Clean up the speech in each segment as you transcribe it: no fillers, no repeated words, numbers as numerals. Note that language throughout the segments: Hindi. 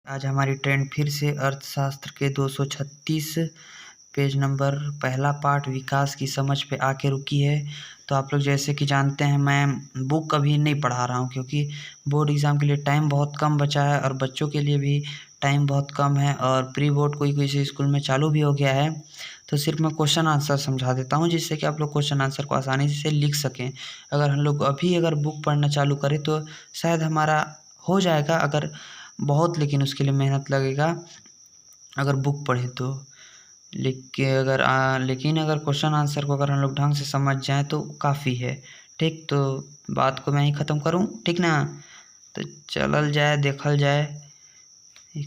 आज हमारी ट्रेन फिर से अर्थशास्त्र के 236 पेज नंबर पहला पार्ट विकास की समझ पे आके रुकी है। तो आप लोग जैसे कि जानते हैं मैं बुक अभी नहीं पढ़ा रहा हूँ क्योंकि बोर्ड एग्ज़ाम के लिए टाइम बहुत कम बचा है और बच्चों के लिए भी टाइम बहुत कम है और प्री बोर्ड कोई कोई से स्कूल में चालू भी हो गया है। तो सिर्फ मैं क्वेश्चन आंसर समझा देता हूँ जिससे कि आप लोग क्वेश्चन आंसर को आसानी से लिख सकें। अगर हम लोग अगर बुक पढ़ना चालू करें तो शायद हमारा हो जाएगा, अगर बहुत, लेकिन उसके लिए मेहनत लगेगा अगर बुक पढ़े तो। लेकिन अगर क्वेश्चन आंसर को अगर हम लोग ढंग से समझ जाएं तो काफ़ी है। ठीक, तो बात को मैं ही ख़त्म करूं, ठीक ना? तो चलल जाए, देखल जाए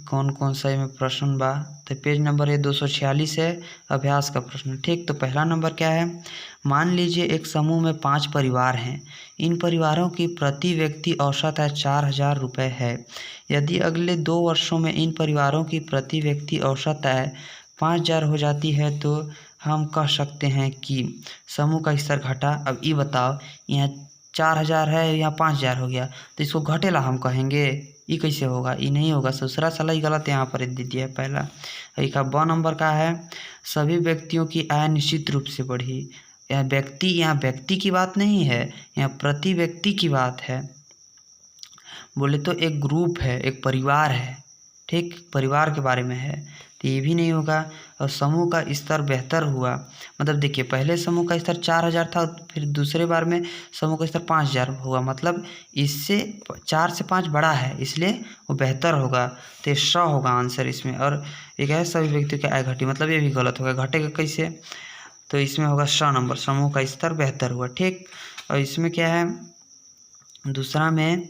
कौन कौन सा में प्रश्न बा। तो पेज नंबर ये 246 है, अभ्यास का प्रश्न। ठीक, तो पहला नंबर क्या है? मान लीजिए एक समूह में 5 परिवार हैं। इन परिवारों की प्रति व्यक्ति औसत आय 4,000 रुपये है। यदि अगले 2 वर्षों में इन परिवारों की प्रति व्यक्ति औसत आय 5,000 हो जाती है तो हम कह सकते हैं कि समूह का स्तर घटा। अब ये बताओ, यहाँ 4,000 है, यहाँ 5,000 हो गया, तो इसको घटेला हम कहेंगे? ये कैसे होगा? ये नहीं होगा। दूसरा सलाह ही गलत यहाँ पर दे दिया है पहला। एक ब नंबर का है, सभी व्यक्तियों की आय निश्चित रूप से बढ़ी। यहाँ व्यक्ति की बात नहीं है, यहाँ प्रति व्यक्ति की बात है। बोले तो एक ग्रुप है, एक परिवार है, ठीक, परिवार के बारे में है, तो ये भी नहीं होगा। और समूह का स्तर बेहतर हुआ, मतलब देखिए पहले समूह का स्तर 4,000 था, फिर दूसरे बार में समूह का स्तर 5,000 हुआ, मतलब इससे 4 से 5 बड़ा है, इसलिए वो बेहतर होगा। तो 100 होगा आंसर इसमें। और एक है सभी व्यक्तियों की आय घटी, मतलब ये भी गलत होगा, घटेगा कैसे? तो इसमें होगा 100 नंबर, समूह का स्तर बेहतर हुआ। ठीक, और इसमें क्या है दूसरा में?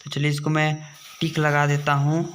तो चलिए इसको मैं टिक लगा देता हूँ।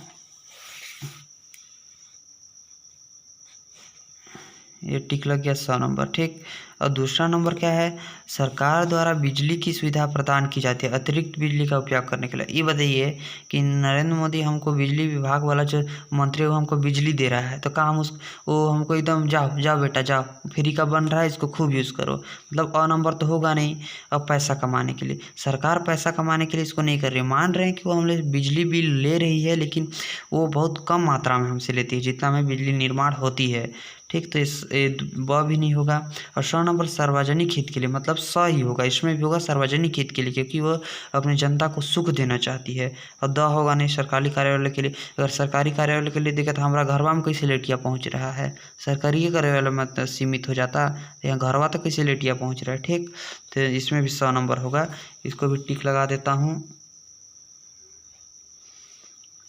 ये टिक लग गया 100 नंबर। ठीक, और दूसरा नंबर क्या है? सरकार द्वारा बिजली की सुविधा प्रदान की जाती है अतिरिक्त बिजली का उपयोग करने के लिए। ये बताइए कि नरेंद्र मोदी हमको बिजली विभाग वाला जो मंत्री वो हमको बिजली दे रहा है, तो क्या हम वो हमको एकदम जाओ जाओ बेटा जाओ, फ्री का बन रहा है, इसको खूब यूज़ करो, मतलब अ नंबर तो होगा नहीं। अब पैसा कमाने के लिए, सरकार पैसा कमाने के लिए इसको नहीं कर रही है। मान रहे हैं कि वो हमसे बिजली बिल ले रही है, लेकिन वो बहुत कम मात्रा में हमसे लेती है जितना में बिजली निर्माण होती है। ठीक, तो इस ब भी नहीं होगा। और 100 नंबर सार्वजनिक हित के लिए, मतलब 100 ही होगा, इसमें भी होगा सार्वजनिक हित के लिए, क्योंकि वह अपनी जनता को सुख देना चाहती है। और द होगा नहीं सरकारी कार्यालय के लिए। अगर सरकारी कार्यालय के लिए देखा तो हमारा घरवा में कैसे लेटिया पहुँच रहा है, सरकारी कार्यालय में तो सीमित हो जाता, यहाँ घरवा तो कैसे लेटिया पहुँच रहा है। ठीक, तो इसमें भी 100 नंबर होगा, इसको भी टिक लगा देता हूँ।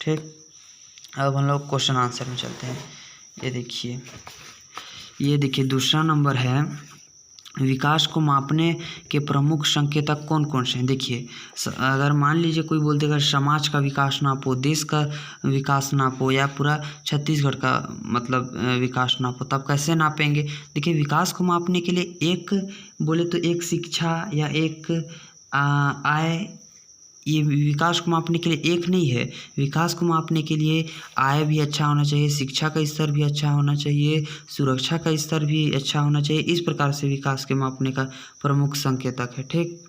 ठीक, अब हम लोग क्वेश्चन आंसर में चलते हैं। ये देखिए दूसरा नंबर है, विकास को मापने के प्रमुख संकेतक कौन कौन से हैं? देखिए अगर मान लीजिए कोई बोलते अगर समाज का विकास नापो, देश का विकास नापो, या पूरा छत्तीसगढ़ का मतलब विकास नापो, तब कैसे नापेंगे? देखिए विकास को मापने के लिए एक बोले तो एक शिक्षा या एक आय, ये विकास को मापने के लिए एक नहीं है। विकास को मापने के लिए आय भी अच्छा होना चाहिए, शिक्षा का स्तर भी अच्छा होना चाहिए, सुरक्षा का स्तर भी अच्छा होना चाहिए। इस प्रकार से विकास के मापने का प्रमुख संकेतक है। ठीक,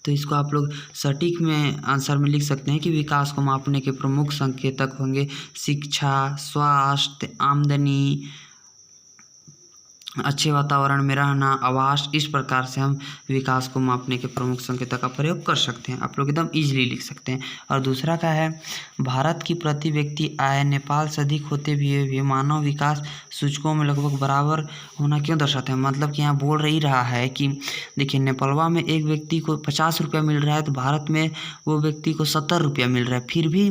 तो इसको आप लोग सटीक में आंसर में लिख सकते हैं कि विकास को मापने के प्रमुख संकेतक होंगे शिक्षा, स्वास्थ्य, आमदनी, अच्छे वातावरण में रहना, आवास। इस प्रकार से हम विकास को मापने के प्रमुख संकेतक का प्रयोग कर सकते हैं। आप लोग एकदम इजीली लिख सकते हैं। और दूसरा क्या है? भारत की प्रति व्यक्ति आय नेपाल से अधिक होते हुए भी मानव विकास सूचकों में लगभग बराबर होना क्यों दर्शाते हैं? मतलब कि यहाँ बोल ही रहा है कि देखिए नेपालवा में एक व्यक्ति को 50 रुपया मिल रहा है, तो भारत में वो व्यक्ति को 70 रुपया मिल रहा है। फिर भी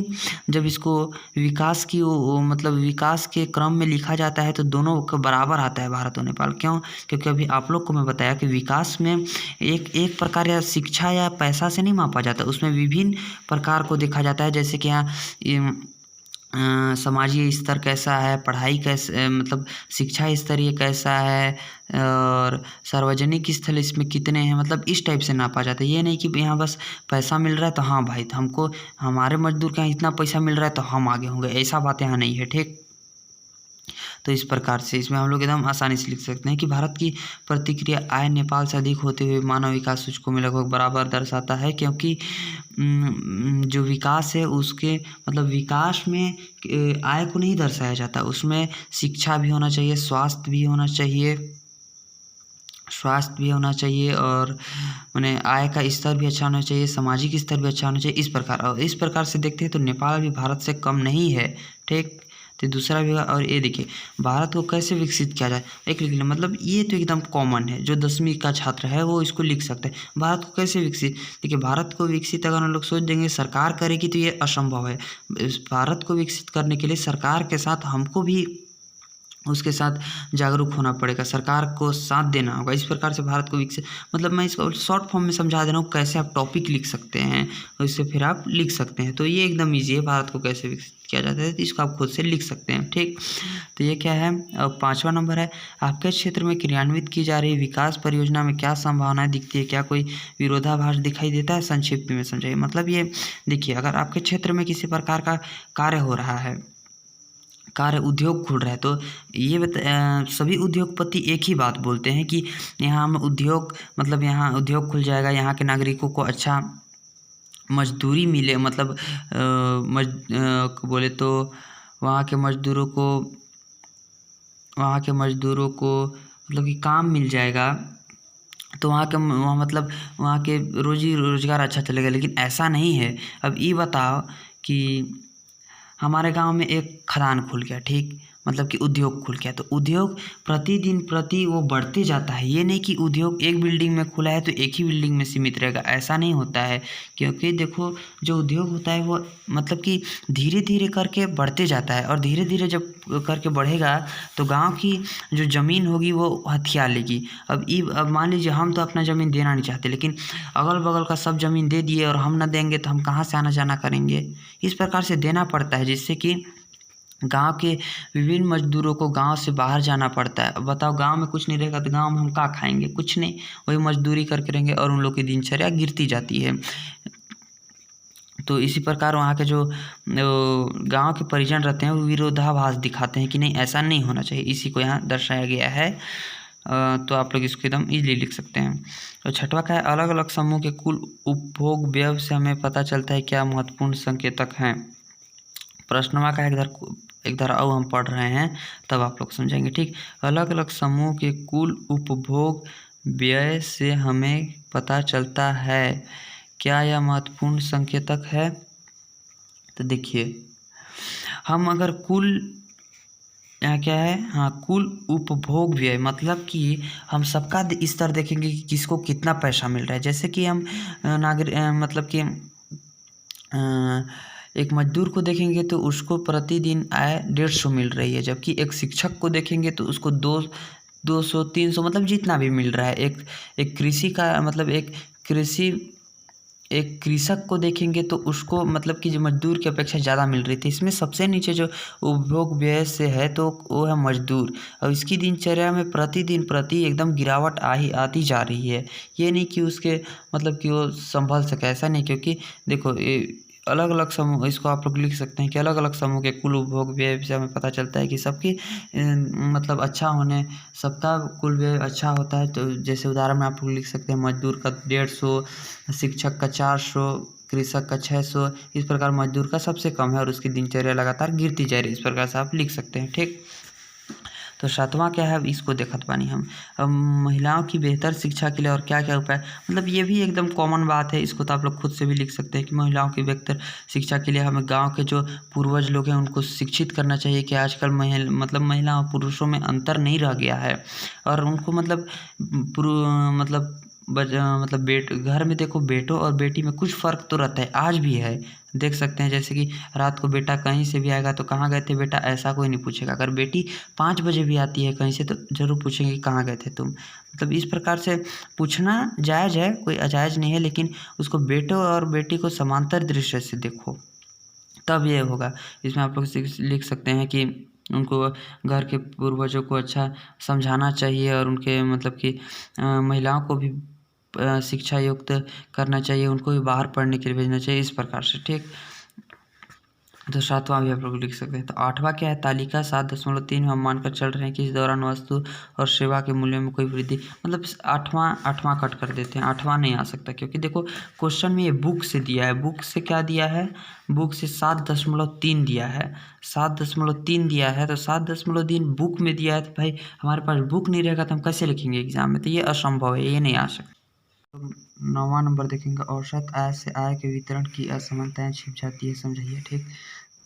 जब इसको विकास की मतलब विकास के क्रम में लिखा जाता है तो दोनों का बराबर आता है भारत और नेपाल। क्यों? क्योंकि अभी आप लोग को मैं बताया कि विकास में एक प्रकार या शिक्षा या पैसा से नहीं मापा जाता, उसमें विभिन्न प्रकार को देखा जाता है। जैसे कि यहाँ समाजीय स्तर कैसा है, पढ़ाई कैसे, मतलब शिक्षा स्तर ये कैसा है, और सार्वजनिक स्थल इसमें कितने हैं, मतलब इस टाइप से नापा जाता है। ये नहीं कि यहाँ बस पैसा मिल रहा है तो हाँ भाई हमको हमारे मजदूर के यहाँ इतना पैसा मिल रहा है तो हम आगे होंगे, ऐसा बात यहाँ नहीं है। ठीक, तो इस प्रकार से इसमें हम लोग एकदम आसानी से लिख सकते हैं कि भारत की प्रतिक्रिया आय नेपाल से अधिक होते हुए मानव विकास सूचकों में लगभग बराबर दर्शाता है, क्योंकि जो विकास है उसके मतलब विकास में आय को नहीं दर्शाया जाता, उसमें शिक्षा भी होना चाहिए, स्वास्थ्य भी होना चाहिए और माने आय का स्तर भी अच्छा होना चाहिए, सामाजिक स्तर भी अच्छा होना चाहिए। इस प्रकार से देखते हैं तो नेपाल भी भारत से कम नहीं है, ठीक। तो दूसरा भी और ये देखिए भारत को कैसे विकसित किया जाए, एक लिख लें, मतलब ये तो एकदम कॉमन है, जो 10वीं का छात्र है वो इसको लिख सकते हैं। भारत को कैसे विकसित, देखिए भारत को विकसित अगर हम लोग सोच देंगे सरकार करेगी तो ये असंभव है। इस भारत को विकसित करने के लिए सरकार के साथ हमको भी उसके साथ जागरूक होना पड़ेगा, सरकार को साथ देना होगा। इस प्रकार से भारत को विकसित मतलब मैं इसको शॉर्ट फॉर्म में समझा दे रहा हूँ कैसे आप टॉपिक लिख सकते हैं और इससे फिर आप लिख सकते हैं। तो ये एकदम ईजी है, भारत को कैसे विकसित किया जाता है तो इसको आप खुद से लिख सकते हैं, ठीक। तो ये क्या है, अब 5वां नंबर है, आपके क्षेत्र में क्रियान्वित की जा रही विकास परियोजना में क्या संभावनाएं दिखती है, क्या कोई विरोधाभास दिखाई देता है, संक्षिप्त में समझाइए। मतलब ये देखिए अगर आपके क्षेत्र में किसी प्रकार का कार्य हो रहा है, कार्य उद्योग खुल रहा है, तो ये सभी उद्योगपति एक ही बात बोलते हैं कि यहाँ हम उद्योग मतलब यहाँ उद्योग खुल जाएगा, यहाँ के नागरिकों को अच्छा मजदूरी मिले, मतलब बोले तो वहाँ के मजदूरों को मतलब कि काम मिल जाएगा, तो वहाँ के रोजी रोजगार अच्छा चलेगा। लेकिन ऐसा नहीं है। अब ये बताओ कि हमारे गांव में एक खदान खुल गया, ठीक, मतलब कि उद्योग खुल गया, तो उद्योग प्रतिदिन वो बढ़ते जाता है। ये नहीं कि उद्योग एक बिल्डिंग में खुला है तो एक ही बिल्डिंग में सीमित रहेगा, ऐसा नहीं होता है। क्योंकि देखो जो उद्योग होता है वो मतलब कि धीरे धीरे करके बढ़ते जाता है, और धीरे धीरे जब करके बढ़ेगा तो गांव की जो ज़मीन होगी वो हथिया लेगी। अब मान लीजिए हम तो अपना ज़मीन देना नहीं चाहते, लेकिन अगल बगल का सब ज़मीन दे दिए और हम ना देंगे तो हम कहाँ से आना जाना करेंगे। इस प्रकार से देना पड़ता है, जिससे कि गांव के विभिन्न मजदूरों को गांव से बाहर जाना पड़ता है। अब बताओ गांव में कुछ नहीं रहेगा तो गांव में हम क्या खाएंगे, कुछ नहीं, वही मजदूरी करके रहेंगे और उन लोग की दिनचर्या गिरती जाती है। तो इसी प्रकार वहाँ के जो गांव के परिजन रहते हैं वो विरोधाभास दिखाते हैं कि नहीं ऐसा नहीं होना चाहिए, इसी को यहाँ दर्शाया गया है। तो आप लोग इसको एकदम इजीली लिख सकते हैं। तो 6वां का है, अलग अलग समूह के कुल उपभोग व्यय से हमें पता चलता है क्या महत्वपूर्ण संकेतक हैं। प्रश्नवा का इधर आओ हम पढ़ रहे हैं तब आप लोग समझेंगे, ठीक। अलग अलग समूह के कुल उपभोग व्यय से हमें पता चलता है क्या यह महत्वपूर्ण संकेतक है। तो देखिए हम अगर कुल यहाँ क्या है, हाँ, कुल उपभोग व्यय मतलब कि हम सबका स्तर देखेंगे कि किसको कितना पैसा मिल रहा है। जैसे कि हम मतलब कि एक मजदूर को देखेंगे तो उसको प्रतिदिन आय 150 मिल रही है, जबकि एक शिक्षक को देखेंगे तो उसको 200 300 मतलब जितना भी मिल रहा है। एक कृषि का मतलब एक कृषक को देखेंगे तो उसको मतलब कि जो मजदूर की अपेक्षा ज़्यादा मिल रही थी। इसमें सबसे नीचे जो उपभोग व्यय से है तो वो है मजदूर, और इसकी दिनचर्या में प्रतिदिन एकदम गिरावट आती जा रही है। ये नहीं कि उसके मतलब कि वो संभल सके, ऐसा नहीं, क्योंकि देखो अलग अलग समूह, इसको आप लोग लिख सकते हैं कि अलग अलग समूह के कुल उपभोग व्यय से हमें पता चलता है कि सबकी मतलब अच्छा होने सबका कुल व्यय अच्छा होता है। तो जैसे उदाहरण में आप लोग लिख सकते हैं मजदूर का 150, शिक्षक का 400, कृषक का 600। इस प्रकार मजदूर का सबसे कम है और उसकी दिनचर्या लगातार गिरती जा रही है। इस प्रकार से आप लिख सकते हैं, ठीक। तो 7वां क्या है, अब इसको देखत बानी हम। अब महिलाओं की बेहतर शिक्षा के लिए और क्या क्या उपाय, मतलब ये भी एकदम कॉमन बात है, इसको तो आप लोग खुद से भी लिख सकते हैं कि महिलाओं की बेहतर शिक्षा के लिए हमें गांव के जो पूर्वज लोग हैं उनको शिक्षित करना चाहिए कि आजकल महिला और पुरुषों में अंतर नहीं रह गया है, और उनको मतलब घर में देखो बेटों और बेटी में कुछ फ़र्क तो रहता है, आज भी है, देख सकते हैं। जैसे कि रात को बेटा कहीं से भी आएगा तो कहाँ गए थे बेटा, ऐसा कोई नहीं पूछेगा। अगर बेटी 5 बजे भी आती है कहीं से तो ज़रूर पूछेंगे कहाँ गए थे तुम। मतलब इस प्रकार से पूछना जायज़ है, कोई अजायज़ नहीं है, लेकिन उसको बेटों और बेटी को समांतर दृष्टि से देखो तब ये होगा। इसमें आप लोग लिख सकते हैं कि उनको घर के पूर्वजों को अच्छा समझाना चाहिए और उनके मतलब कि महिलाओं को भी शिक्षा युक्त करना चाहिए, उनको भी बाहर पढ़ने के लिए भेजना चाहिए, इस प्रकार से, ठीक। तो 7वां भी आप लोग लिख सकते हैं। तो 8वां क्या है, तालिका 7.3 हम मानकर चल रहे हैं कि इस दौरान वस्तु और सेवा के मूल्य में कोई वृद्धि, मतलब 8वां कट कर देते हैं, 8वां नहीं आ सकता, क्योंकि देखो क्वेश्चन में ये बुक से दिया है, बुक से क्या दिया है, बुक से 7.3 दिया है, 7.3 दिया है, तो 7.3 बुक में दिया है, तो भाई हमारे पास बुक नहीं रहेगा तो हम कैसे लिखेंगे एग्जाम में, तो ये असंभव है, ये नहीं आ सकता। 9वां नंबर देखेंगे, औसत आय से आय के वितरण की असमानताएं छिप जाती है, समझाइए। ठीक,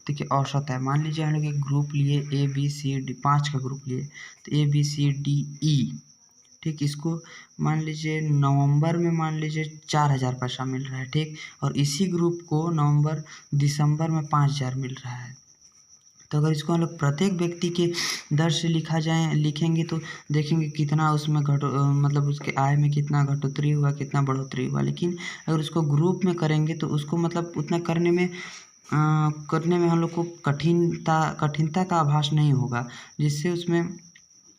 देखिए औसत है, मान लीजिए हम लोग एक ग्रुप लिए ABCD, 5 का ग्रुप लिए, तो ABCDE, ठीक, इसको मान लीजिए नवंबर में मान लीजिए 4,000 पैसा मिल रहा है, ठीक, और इसी ग्रुप को दिसंबर में 5,000 मिल रहा है। तो अगर इसको हम लोग प्रत्येक व्यक्ति के दर से लिखेंगे तो देखेंगे कितना उसमें मतलब उसके आय में कितना घटोतरी हुआ, कितना बढ़ोतरी हुआ। लेकिन अगर उसको ग्रुप में करेंगे तो उसको मतलब उतना करने में हम लोग को कठिनता का आभास नहीं होगा, जिससे उसमें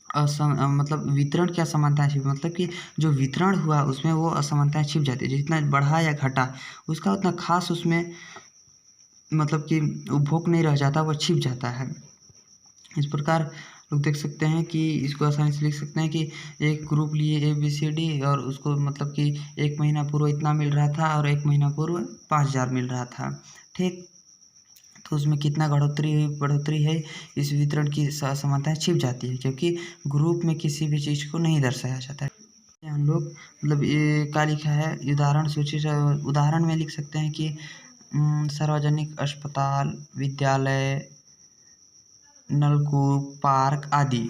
मतलब वितरण की असमानताएं छिप, मतलब कि जो वितरण हुआ उसमें वो असमानताएं छिप जाती है, जितना बढ़ा या घटा उसका उतना खास उसमें मतलब कि उपभोग नहीं रह जाता, वो छिप जाता है। इस प्रकार लोग देख सकते हैं कि इसको आसानी से लिख सकते हैं कि एक ग्रुप लिए ABCD और उसको मतलब कि 1 महीना पूर्व इतना मिल रहा था और 1 महीना पूर्व 5,000 मिल रहा था, ठीक, तो उसमें कितना बढ़ोतरी है, इस वितरण की असमानताएं छिप जाती है, क्योंकि ग्रुप में किसी भी चीज़ को नहीं दर्शाया जाता है। हम लोग मतलब ये क्या लिखा है, उदाहरण में लिख सकते हैं कि सार्वजनिक अस्पताल, विद्यालय, नलकूप, पार्क आदि,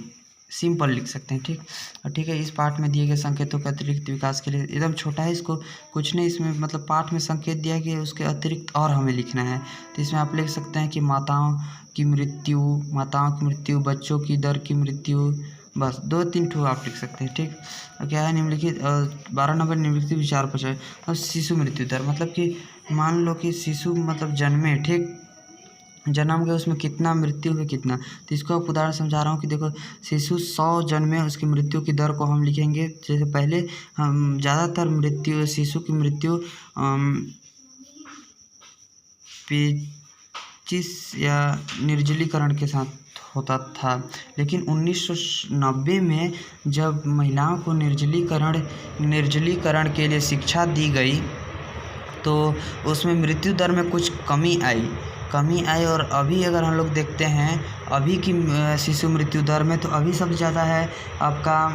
सिंपल लिख सकते हैं, ठीक। और ठीक है, इस पाठ में दिए गए संकेतों के अतिरिक्त विकास के लिए, एकदम छोटा है, इसको कुछ नहीं, इसमें मतलब पाठ में संकेत दिया गया है, उसके अतिरिक्त और हमें लिखना है। तो इसमें आप लिख सकते हैं कि माताओं की मृत्यु, बच्चों की दर की मृत्यु, बस 2-3 ठो आप लिख सकते हैं, ठीक। और क्या है निम्नलिखित 12 नंबर निम्नलिखित विचार पर है। और शिशु मृत्यु दर, मतलब कि मान लो कि शिशु मतलब जन्मे, ठीक, जन्म के उसमें कितना मृत्यु हुई कितना, तो इसको आप उदाहरण समझा रहा हूँ कि देखो शिशु 100 जन्मे, उसकी मृत्यु की दर को हम लिखेंगे, जैसे पहले हम ज़्यादातर शिशु की मृत्यु 25 या निर्जलीकरण के साथ होता था, लेकिन 1990 में जब महिलाओं को निर्जलीकरण के लिए शिक्षा दी गई तो उसमें मृत्यु दर में कुछ कमी आई और अभी अगर हम लोग देखते हैं अभी की शिशु मृत्यु दर में, तो अभी सबसे ज़्यादा है आपका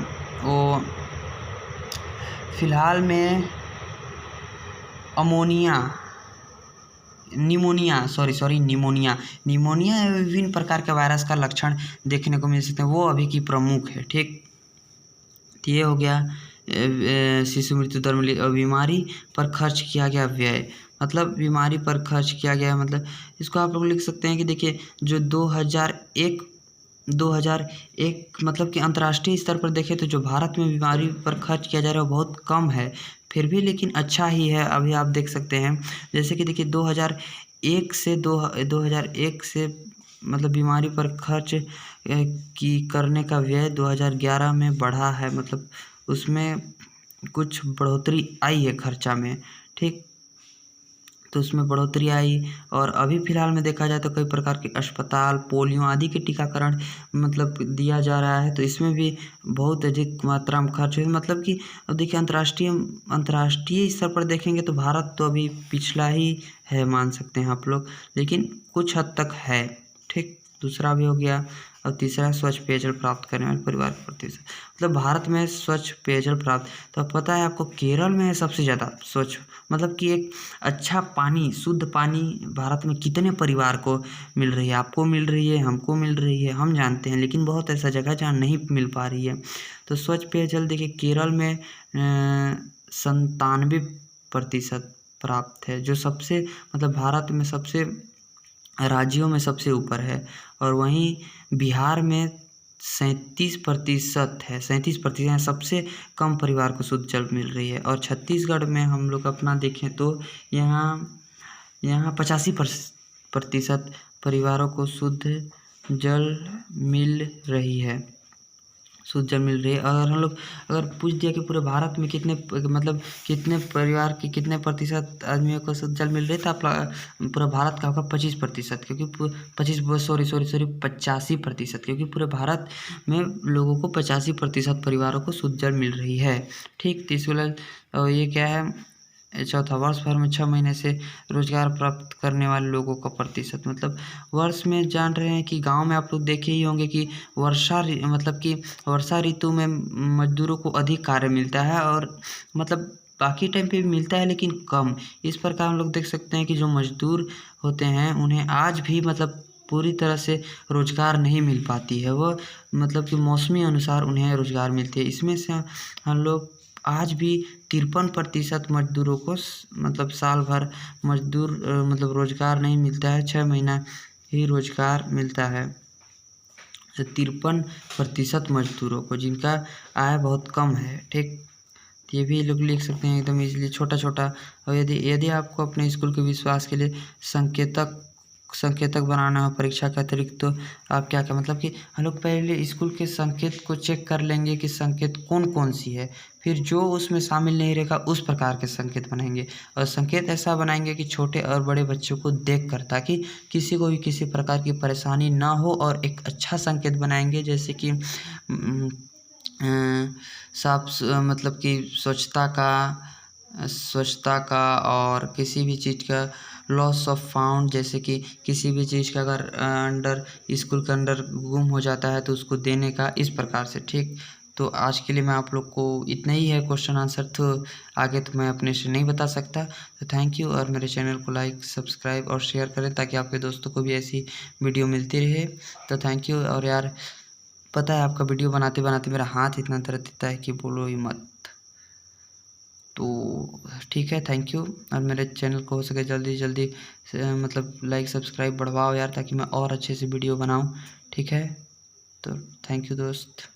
वो फिलहाल में निमोनिया एवं विभिन्न प्रकार के वायरस का लक्षण देखने को मिल सकते हैं, वो अभी की प्रमुख है, ठीक। तो ये हो गया शिशु मृत्यु दर में। बीमारी पर खर्च किया गया व्यय, मतलब बीमारी पर खर्च किया गया, मतलब इसको आप लोग लिख सकते हैं कि देखिए जो 2001 मतलब कि अंतर्राष्ट्रीय स्तर पर देखें तो जो भारत में बीमारी पर खर्च किया जा रहा है वो बहुत कम है, फिर भी लेकिन अच्छा ही है। अभी आप देख सकते हैं जैसे कि देखिए 2001 से मतलब बीमारी पर खर्च करने का व्यय 2011 में बढ़ा है, मतलब उसमें कुछ बढ़ोतरी आई है खर्चा में, ठीक, तो उसमें बढ़ोतरी आई। और अभी फ़िलहाल में देखा जाए तो कई प्रकार के अस्पताल, पोलियो आदि के टीकाकरण मतलब दिया जा रहा है, तो इसमें भी बहुत अधिक मात्रा में खर्च है। मतलब कि अब देखिए अंतर्राष्ट्रीय स्तर पर देखेंगे तो भारत तो अभी पिछला ही है, मान सकते हैं आप लोग, लेकिन कुछ हद तक है, ठीक। दूसरा भी हो गया। और तीसरा स्वच्छ पेयजल प्राप्त करने वाले परिवार का प्रतिशत, मतलब भारत में स्वच्छ पेयजल प्राप्त, तो पता है आपको केरल में है सबसे ज़्यादा स्वच्छ, मतलब कि एक अच्छा पानी, शुद्ध पानी भारत में कितने परिवार को मिल रही है, आपको मिल रही है, हमको मिल रही है, हम जानते हैं, लेकिन बहुत ऐसा जगह जहाँ नहीं मिल पा रही है। तो स्वच्छ पेयजल देखिए केरल में 97% प्राप्त है, जो सबसे मतलब भारत में सबसे राज्यों में सबसे ऊपर है। और वहीं बिहार में 37% है, 37% सबसे कम परिवार को शुद्ध जल मिल रही है। और छत्तीसगढ़ में हम लोग अपना देखें तो यहाँ 85% परिवारों को शुद्ध जल मिल रही है, शुद्ध जल मिल रही है। अगर हम लोग अगर पूछ दिया कि पूरे भारत में कितने मतलब कितने परिवार के कितने प्रतिशत आदमियों को शुद्ध जल मिल रही है, तो आप पूरा भारत का होगा 25%, क्योंकि 85%, क्योंकि पूरे भारत में लोगों को 85% परिवारों को शुद्ध जल मिल रही है। ठीक, तीसरा ये क्या है, चौथा, वर्ष भर में 6 महीने से रोजगार प्राप्त करने वाले लोगों का प्रतिशत, मतलब वर्ष में जान रहे हैं कि गांव में आप लोग देखे ही होंगे कि मतलब कि वर्षा ऋतु में मजदूरों को अधिक कार्य मिलता है, और मतलब बाकी टाइम पे भी मिलता है लेकिन कम। इस प्रकार हम लोग देख सकते हैं कि जो मजदूर होते हैं उन्हें आज भी मतलब पूरी तरह से रोजगार नहीं मिल पाती है, वो मतलब कि मौसमी अनुसार उन्हें रोजगार मिलती है। इसमें से हम लोग आज भी 53% मजदूरों को मतलब साल भर मजदूर मतलब रोजगार नहीं मिलता है, 6 महीना ही रोजगार मिलता है। 53% मजदूरों को जिनका आय बहुत कम है। ठीक, ये भी लोग लिख सकते हैं एकदम इजीली, छोटा छोटा। और यदि आपको अपने स्कूल के विश्वास के लिए संकेतक बनाना हो परीक्षा के अतिरिक्त, तो आप क्या मतलब कि हम लोग पहले स्कूल के संकेत को चेक कर लेंगे कि संकेत कौन कौन सी है, फिर जो उसमें शामिल नहीं रहेगा उस प्रकार के संकेत बनाएंगे। और संकेत ऐसा बनाएंगे कि छोटे और बड़े बच्चों को देख कर, ताकि किसी को भी किसी प्रकार की परेशानी ना हो। और एक अच्छा संकेत बनाएंगे जैसे कि मतलब कि स्वच्छता का और किसी भी चीज़ का लॉस ऑफ फाउंड, जैसे कि किसी भी चीज़ का अगर स्कूल के अंदर गुम हो जाता है तो उसको देने का, इस प्रकार से। ठीक, तो आज के लिए मैं आप लोग को इतना ही है क्वेश्चन आंसर, तो आगे तो मैं अपने से नहीं बता सकता। तो थैंक यू, और मेरे चैनल को लाइक, सब्सक्राइब और शेयर करें ताकि आपके दोस्तों को भी ऐसी वीडियो मिलती रहे। तो थैंक यू। और यार पता है आपका वीडियो बनाते बनाते मेरा हाथ इतना दर्द देता है कि बोलो ही मत। तो ठीक है, थैंक यू। और मेरे चैनल को हो सके जल्दी जल्दी मतलब लाइक सब्सक्राइब बढ़वाओ यार, ताकि मैं और अच्छे से वीडियो बनाऊं। ठीक है, तो थैंक यू दोस्त।